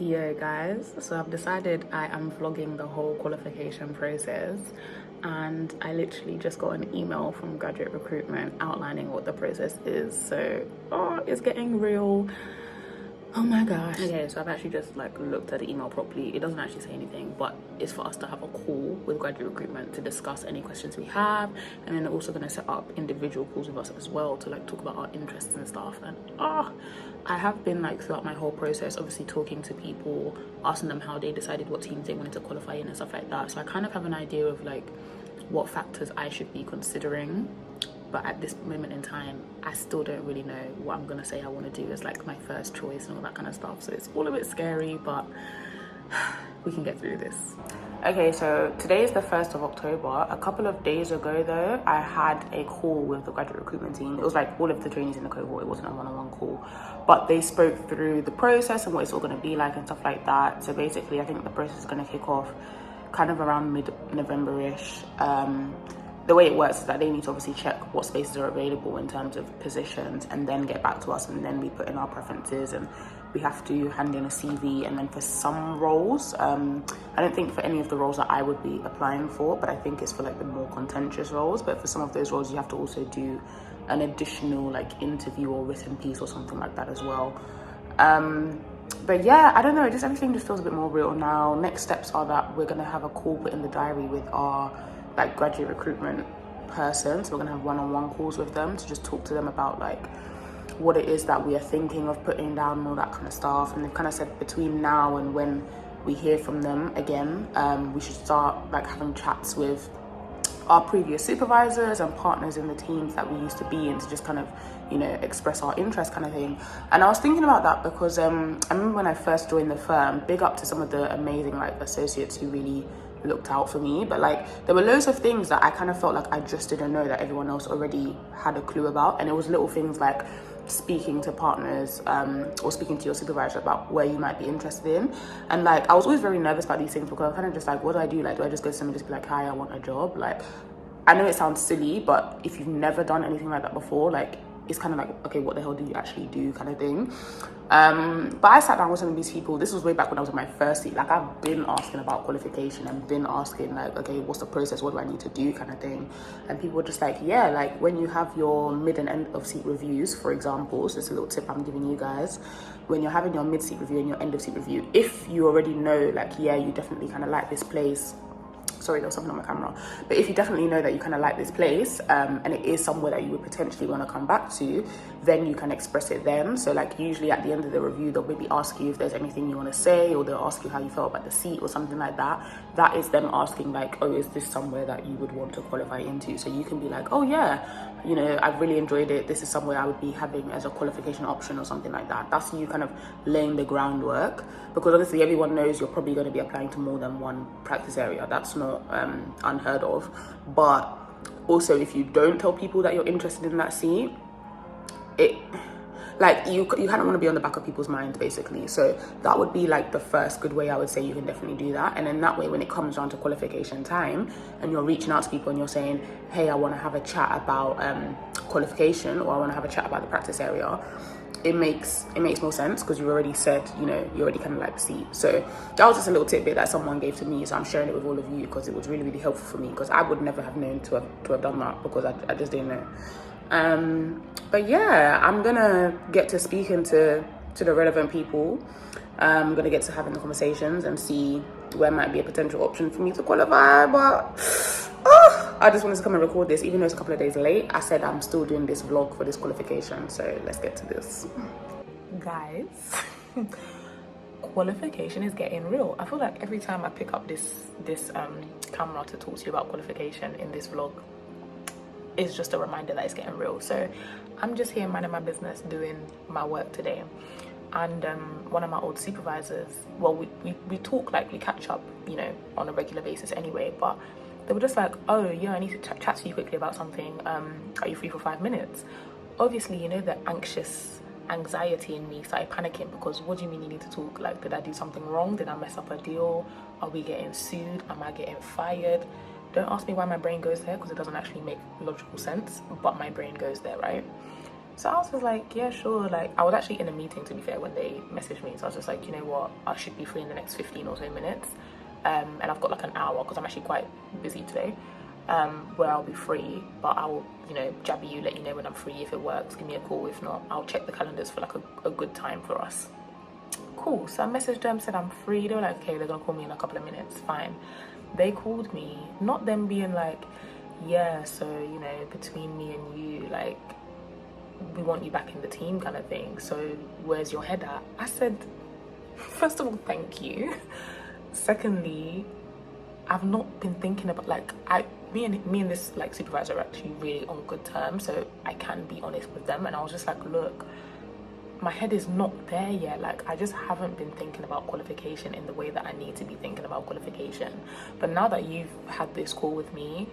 Yo guys, so I've decided I am vlogging the whole qualification process, and I literally just got an email from graduate recruitment outlining what the process is. So it's getting real. Oh my gosh. Okay, so I've actually just looked at the email properly. It doesn't actually say anything, but it's for us to have a call with graduate recruitment to discuss any questions we have, and then they're also going to set up individual calls with us as well to talk about our interests and stuff. And I have been throughout my whole process obviously talking to people, asking them how they decided what teams they wanted to qualify in and stuff like that. So I kind of have an idea of what factors I should be considering, but at this moment in time I still don't really know what I'm gonna say I want to do as my first choice and all that kind of stuff. So it's all a bit scary, but we can get through this. Okay, so today is the 1st of October. A couple of days ago though, I had a call with the graduate recruitment team. It was all of the trainees in the cohort. It wasn't a one-on-one call, but they spoke through the process and what it's all going to be like and stuff like that. So basically I think the process is going to kick off kind of around mid-November-ish. The way it works is that they need to obviously check what spaces are available in terms of positions and then get back to us, and then we put in our preferences and we have to hand in a CV. And then for some roles, I don't think for any of the roles that I would be applying for, but I think it's for the more contentious roles. But for some of those roles you have to also do an additional interview or written piece or something like that as well. But yeah, I don't know, just everything just feels a bit more real now. Next steps are that we're going to have a call put in the diary with our graduate recruitment person. So we're gonna have one-on-one calls with them to just talk to them about what it is that we are thinking of putting down and all that kind of stuff. And they've kind of said between now and when we hear from them again, we should start having chats with our previous supervisors and partners in the teams that we used to be in, to just kind of express our interest kind of thing. And I was thinking about that because I remember when I first joined the firm, big up to some of the amazing associates who really looked out for me, but there were loads of things that I kind of felt I just didn't know that everyone else already had a clue about. And it was little things like speaking to partners or speaking to your supervisor about where you might be interested in. And I was always very nervous about these things because I'm kind of just what do I do? Do I just go to someone and just be hi, I want a job? I know it sounds silly, but if you've never done anything like that before, it's kind of okay, what the hell do you actually do kind of thing. But I sat down with some of these people. This was way back when I was in my first seat. I've been asking about qualification and been asking okay, what's the process, what do I need to do kind of thing. And people were just yeah, when you have your mid and end of seat reviews, for example, so it's a little tip I'm giving you guys, when you're having your mid seat review and your end of seat review, if you already know yeah, you definitely kind of like this place. Sorry, there was something on my camera. But if you definitely know that you kind of like this place and it is somewhere that you would potentially want to come back to, then you can express it then. So usually at the end of the review, they'll maybe ask you if there's anything you want to say, or they'll ask you how you felt about the seat or something like that. That is them asking oh, is this somewhere that you would want to qualify into? So you can be oh yeah, I've really enjoyed it. This is somewhere I would be having as a qualification option or something like that. That's you kind of laying the groundwork, because obviously everyone knows you're probably going to be applying to more than one practice area. That's not unheard of. But also, if you don't tell people that you're interested in that seat, it you kind of want to be on the back of people's minds basically. So that would be the first good way I would say you can definitely do that. And then that way, when it comes down to qualification time and you're reaching out to people and you're saying, hey, I want to have a chat about qualification, or I want to have a chat about the practice area, it makes more sense because you already said, you already kind of like the seat. So that was just a little tidbit that someone gave to me, so I'm sharing it with all of you because it was really, really helpful for me, because I would never have known to have done that, because I just didn't know. But yeah, I'm gonna get to speaking to the relevant people. I'm gonna get to having the conversations and see where might be a potential option for me to qualify. But I just wanted to come and record this, even though it's a couple of days late. I said I'm still doing this vlog for this qualification, so let's get to this. Guys, qualification is getting real. I feel like every time I pick up this camera to talk to you about qualification in this vlog, it's just a reminder that it's getting real. So I'm just here minding my business, doing my work today, and one of my old supervisors, well, we talk, we catch up, on a regular basis anyway, but they were just oh yeah, I need to chat to you quickly about something. Are you free for 5 minutes? Obviously, the anxiety in me started panicking, because what do you mean you need to talk? Did I do something wrong? Did I mess up a deal? Are we getting sued? Am I getting fired? Don't ask me why my brain goes there, because it doesn't actually make logical sense, but my brain goes there, right? So I was just like, yeah, sure. Like, I was actually in a meeting, to be fair, when they messaged me. So I was just like, you know what, I should be free in the next 15 or so minutes. And I've got like an hour because I'm actually quite busy today, where I'll be free. But I'll, you know, jabby you, let you know when I'm free. If it works, give me a call. If not, I'll check the calendars for like a good time for us. Cool. So I messaged them, said I'm free. They were like, okay, they're gonna call me in a couple of minutes. Fine. They called me, not them being like, yeah, so, you know, between me and you, like, we want you back in the team kind of thing. So where's your head at? I said, first of all, thank you. Secondly, I've not been thinking about, like, me and this like supervisor are actually really on good terms, so I can be honest with them. And I was just like, look, my head is not there yet. Like, I just haven't been thinking about qualification in the way that I need to be thinking about qualification. But now that you've had this call with me,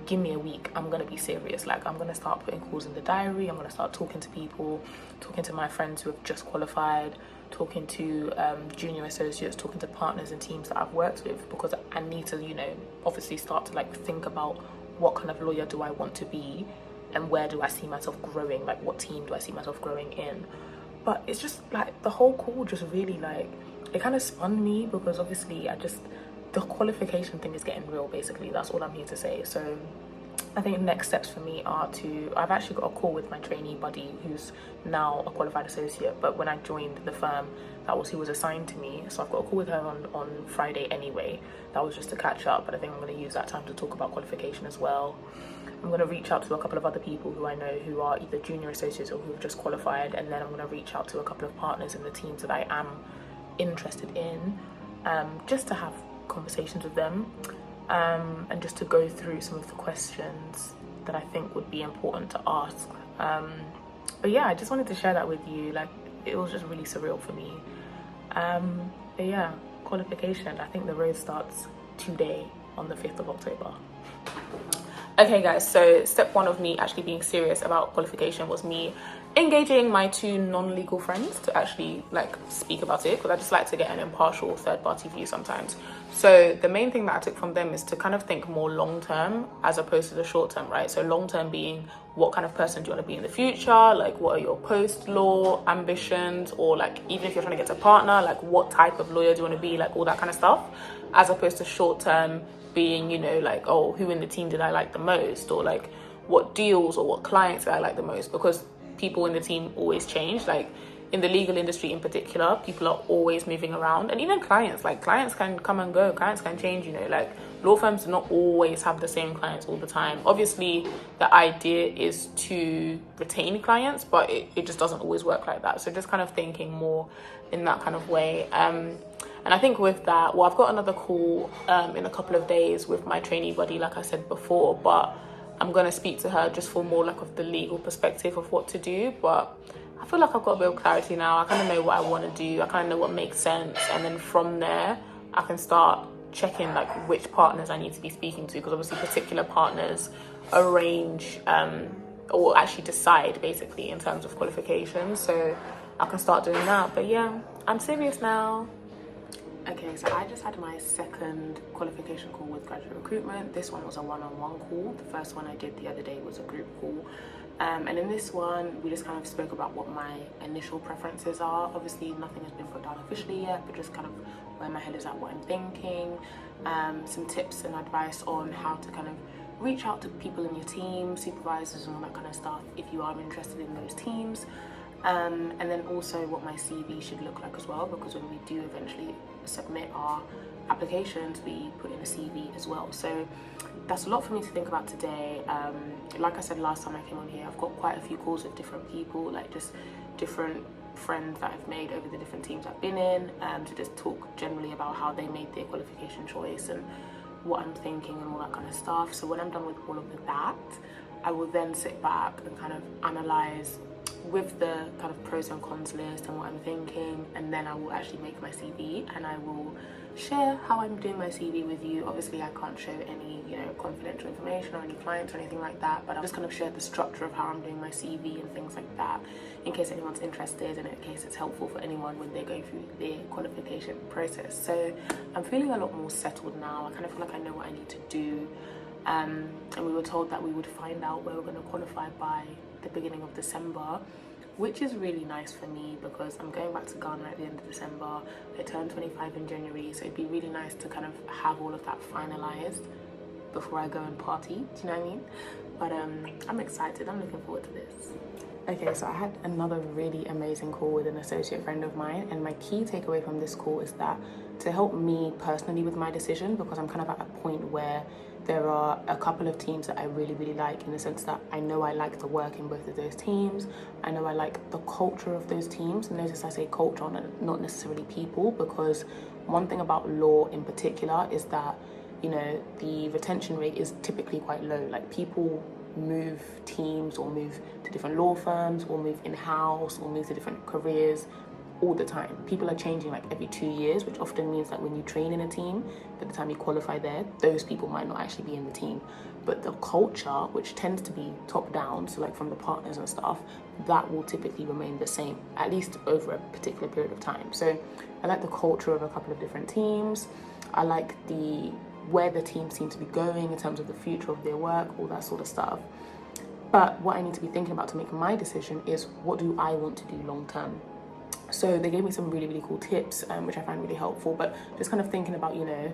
give me a week, I'm gonna be serious. Like, I'm gonna start putting calls in the diary. I'm gonna start talking to people, talking to my friends who have just qualified, talking to junior associates, talking to partners and teams that I've worked with, because I need to, you know, obviously start to like think about what kind of lawyer do I want to be and where do I see myself growing, like what team do I see myself growing in. But it's just like the whole call just really like, it kind of spun me, because obviously the qualification thing is getting real, basically. That's all I'm here to say. So I think next steps for me are I've actually got a call with my trainee buddy who's now a qualified associate, but when I joined the firm, that was who was assigned to me. So I've got a call with her on Friday anyway. That was just to catch up, but I think I'm going to use that time to talk about qualification as well. I'm going to reach out to a couple of other people who I know who are either junior associates or who've just qualified, and then I'm going to reach out to a couple of partners in the teams that I am interested in, just to have conversations with them, and just to go through some of the questions that I think would be important to ask. But yeah, I just wanted to share that with you. Like, it was just really surreal for me. But yeah, qualification, I think the road starts today on the 5th of October. Okay guys, so step one of me actually being serious about qualification was me engaging my 2 non-legal friends to actually like speak about it, because I just like to get an impartial third-party view sometimes. So the main thing that I took from them is to kind of think more long-term as opposed to the short-term, right? So long-term being, what kind of person do you want to be in the future? Like, what are your post-law ambitions? Or like, even if you're trying to get a partner, like what type of lawyer do you want to be? Like all that kind of stuff, as opposed to short-term being, you know, like, oh, who in the team did I like the most? Or like, what deals or what clients did I like the most? Because people in the team always change. Like in the legal industry in particular, people are always moving around. And even clients, like clients can come and go, clients can change, you know, like law firms do not always have the same clients all the time. Obviously the idea is to retain clients, but it just doesn't always work like that. So just kind of thinking more in that kind of way. And I think with that, well, I've got another call in a couple of days with my trainee buddy, like I said before, but I'm going to speak to her just for more like of the legal perspective of what to do. But I feel like I've got a bit of clarity now. I kind of know what I want to do. I kind of know what makes sense. And then from there, I can start checking like which partners I need to be speaking to, because obviously particular partners arrange or actually decide basically in terms of qualifications. So I can start doing that. But yeah, I'm serious now. Okay, so I just had my second qualification call with graduate recruitment. This one was a one-on-one call. The first one I did the other day was a group call. And in this one, we just kind of spoke about what my initial preferences are. Obviously, nothing has been put down officially yet, but just kind of where my head is at, what I'm thinking. Some tips and advice on how to kind of reach out to people in your team, supervisors and all that kind of stuff if you are interested in those teams. And then also what my CV should look like as well, because when we do eventually submit our applications, we put in a CV as well. So that's a lot for me to think about today. Like I said last time I came on here, I've got quite a few calls with different people, like just different friends that I've made over the different teams I've been in, to just talk generally about how they made their qualification choice and what I'm thinking and all that kind of stuff. So when I'm done with all of that, I will then sit back and kind of analyze with the kind of pros and cons list and what I'm thinking, and then I will actually make my CV and I will share how I'm doing my CV with you. Obviously I can't share any, you know, confidential information or any clients or anything like that, but I'll just kind of share the structure of how I'm doing my CV and things like that, in case anyone's interested and in case it's helpful for anyone when they're going through their qualification process. So I'm feeling a lot more settled now. I kind of feel like I know what I need to do. And we were told that we would find out where we're going to qualify by the beginning of December, which is really nice for me because I'm going back to Ghana at the end of December. I turn 25 in January, so it'd be really nice to kind of have all of that finalized before I go and party. Do you know what I mean? But I'm excited. I'm looking forward to this. Okay, so I had another really amazing call with an associate friend of mine, and my key takeaway from this call is that to help me personally with my decision, because I'm kind of at a point where there are a couple of teams that I really like, in the sense that I know I like to work in both of those teams. I know I like the culture of those teams. And notice I say culture, not necessarily people, because one thing about law in particular is that, you know, the retention rate is typically quite low. Like, people move teams or move to different law firms or move in-house or move to different careers all the time. People are changing like every 2 years, which often means that when you train in a team, by the time you qualify there, those people might not actually be in the team. But the culture, which tends to be top down, so like from the partners and stuff, that will typically remain the same, at least over a particular period of time. So I like the culture of a couple of different teams. I like where the teams seem to be going in terms of the future of their work, all that sort of stuff. But what I need to be thinking about to make my decision is, what do I want to do long term? So they gave me some really cool tips, which I find really helpful, but just kind of thinking about, you know,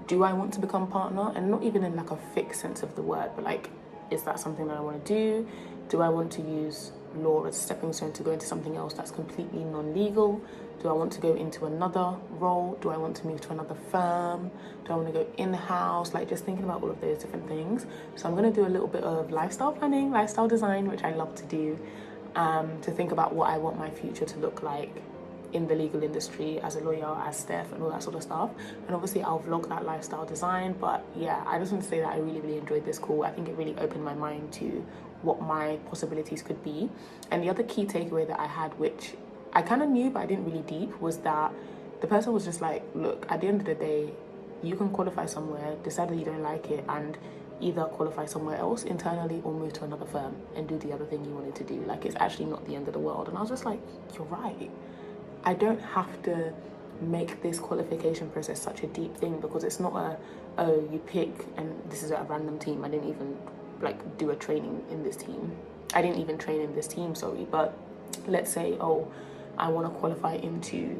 do I want to become a partner? And not even in like a fixed sense of the word, but like, is that something that I want to do? Do I want to use law as a stepping stone to go into something else that's completely non-legal? Do I want to go into another role? Do I want to move to another firm? Do I want to go in-house? Like, just thinking about all of those different things. So I'm going to do a little bit of lifestyle planning, lifestyle design, which I love to do, to think about what I want my future to look like in the legal industry, as a lawyer, as Steph, and all that sort of stuff. And obviously I'll vlog that lifestyle design. But yeah, I just want to say that I really enjoyed this call. I think it really opened my mind to what my possibilities could be. And the other key takeaway that I had, which I kind of knew but I didn't really deep, was that the person was just like, look, at the end of the day, you can qualify somewhere, decide that you don't like it, and either qualify somewhere else internally or move to another firm and do the other thing you wanted to do. Like, it's actually not the end of the world. And I was just like, you're right. I don't have to make this qualification process such a deep thing, because it's not you pick and this is a random team. I didn't even like do a training in this team. I didn't even train in this team, sorry. But let's say, I want to qualify into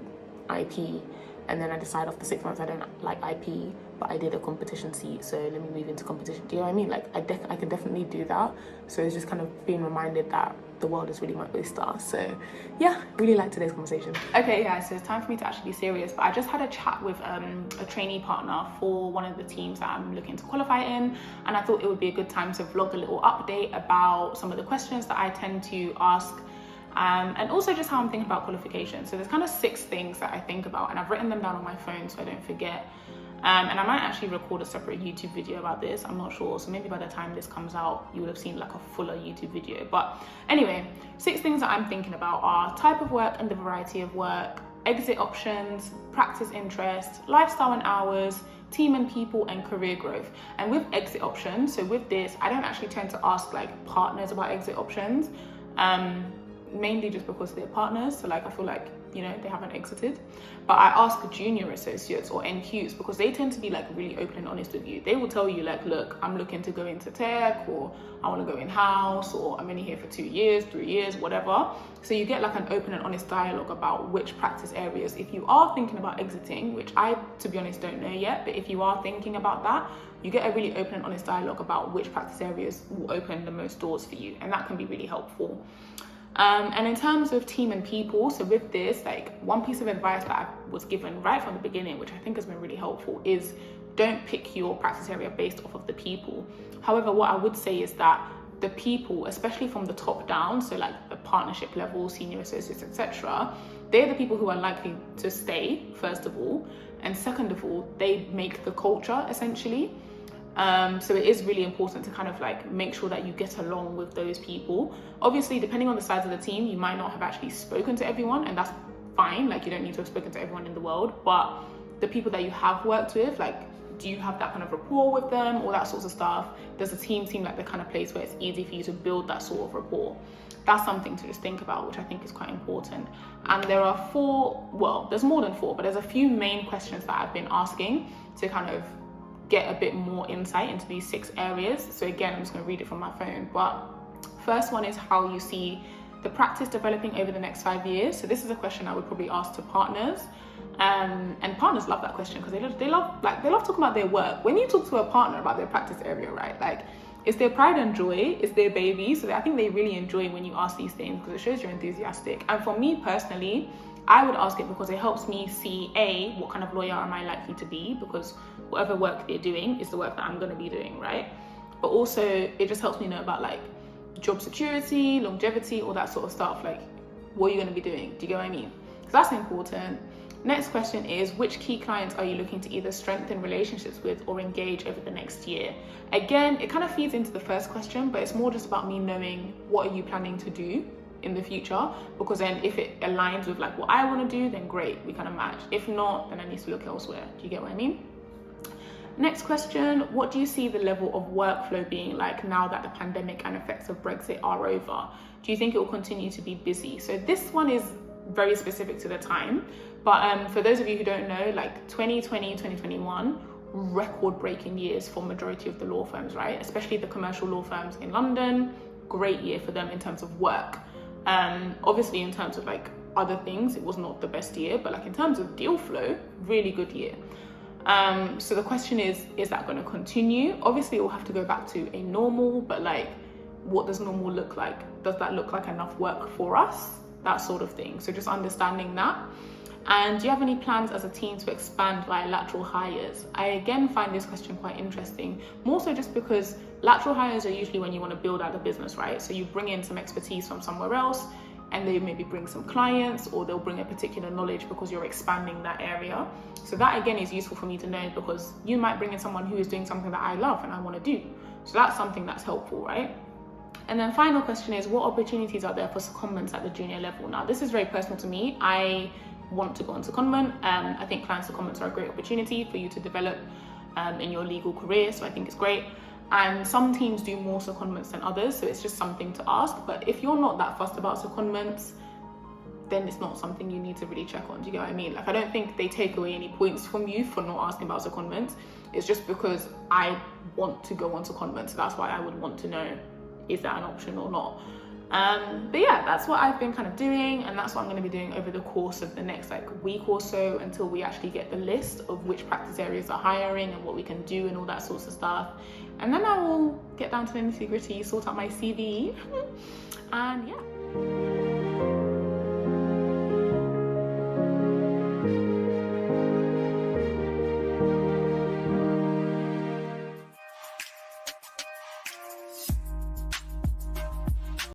IP, and then I decide after 6 months I don't like IP, but I did a competition seat, so let me move into competition. Do you know what I mean? Like, I can definitely do that. So it's just kind of being reminded that the world is really my oyster. So yeah, really like today's conversation. Okay, yeah, so it's time for me to actually be serious. But I just had a chat with a trainee partner for one of the teams that I'm looking to qualify in, and I thought it would be a good time to vlog a little update about some of the questions that I tend to ask, and also just how I'm thinking about qualification. So there's kind of 6 things that I think about, and I've written them down on my phone so I don't forget. And I might actually record a separate YouTube video about this, I'm not sure. So maybe by the time this comes out, you would have seen like a fuller YouTube video. But anyway, 6 things that I'm thinking about are type of work and the variety of work, exit options, practice interest, lifestyle and hours, team and people, and career growth. And with exit options, so with this, I don't actually tend to ask like partners about exit options, mainly just because they're partners. So like, I feel like, you know, they haven't exited. But I ask junior associates or NQs, because they tend to be like really open and honest with you. They will tell you like, look, I'm looking to go into tech, or I want to go in-house, or I'm only here for 2 years, 3 years, whatever. So you get like an open and honest dialogue about which practice areas, if you are thinking about exiting, which I, to be honest, don't know yet, but if you are thinking about that, you get a really open and honest dialogue about which practice areas will open the most doors for you. And that can be really helpful. And in terms of team and people, so with this, like, one piece of advice that I was given right from the beginning, which I think has been really helpful, is don't pick your practice area based off of the people. However, what I would say is that the people, especially from the top down, so like the partnership level, senior associates, etc., they're the people who are likely to stay, first of all, and second of all, they make the culture, essentially. So it is really important to kind of like make sure that you get along with those people. Obviously, depending on the size of the team, you might not have actually spoken to everyone, and that's fine. Like, you don't need to have spoken to everyone in the world, but the people that you have worked with, like, do you have that kind of rapport with them, all that sorts of stuff? Does the team seem like the kind of place where it's easy for you to build that sort of rapport? That's something to just think about, which I think is quite important. And there are there's more than 4, but there's a few main questions that I've been asking to kind of get a bit more insight into these 6 areas. So again, I'm just going to read it from my phone. But First one is how you see the practice developing over the next 5 years. So this is a question I would probably ask to partners. And partners love that question because they love talking about their work. When you talk to a partner about their practice area, right? Like, it's their pride and joy, it's their baby. So I think they really enjoy when you ask these things because it shows you're enthusiastic. And for me personally, I would ask it because it helps me see, A, what kind of lawyer am I likely to be, because whatever work they're doing is the work that I'm going to be doing, right? But also it just helps me know about like job security, longevity, all that sort of stuff. Like, what are you going to be doing? Do you get what I mean? So that's important. Next question is, which key clients are you looking to either strengthen relationships with or engage over the next year? Again, it kind of feeds into the first question, but it's more just about me knowing what are you planning to do in the future, because then if it aligns with like what I want to do, then great, we kind of match. If not, then I need to look elsewhere. Do you get what I mean? Next question, what do you see the level of workflow being like now that the pandemic and effects of Brexit are over? Do you think it will continue to be busy? So this one is very specific to the time, but for those of you who don't know, like 2020, 2021, record-breaking years for majority of the law firms, right? Especially the commercial law firms in London, great year for them in terms of work. Obviously in terms of like other things, it was not the best year, but like in terms of deal flow, really good year. So the question is that going to continue? Obviously, it will have to go back to a normal, but like, what does normal look like? Does that look like enough work for us? That sort of thing. So just understanding that. And do you have any plans as a team to expand via lateral hires? I again find this question quite interesting, more so just because lateral hires are usually when you want to build out a business, right? So you bring in some expertise from somewhere else, and they maybe bring some clients, or they'll bring a particular knowledge because you're expanding that area. So that again is useful for me to know, because you might bring in someone who is doing something that I love and I want to do. So that's something that's helpful, right? And then final question is, what opportunities are there for secondments at the junior level? Now, this is very personal to me. I want to go on secondment. I think client secondments are a great opportunity for you to develop in your legal career. So I think it's great. And some teams do more secondments than others, so it's just something to ask. But if you're not that fussed about secondments, then it's not something you need to really check on. Do you get what I mean? Like, I don't think they take away any points from you for not asking about secondments. It's just because I want to go on secondment, so that's why I would want to know, is that an option or not? But yeah, that's what I've been kind of doing, and that's what I'm going to be doing over the course of the next like week or so, until we actually get the list of which practice areas are hiring and what we can do and all that sorts of stuff. And then I will get down to the nitty-gritty, sort out my CV, and yeah.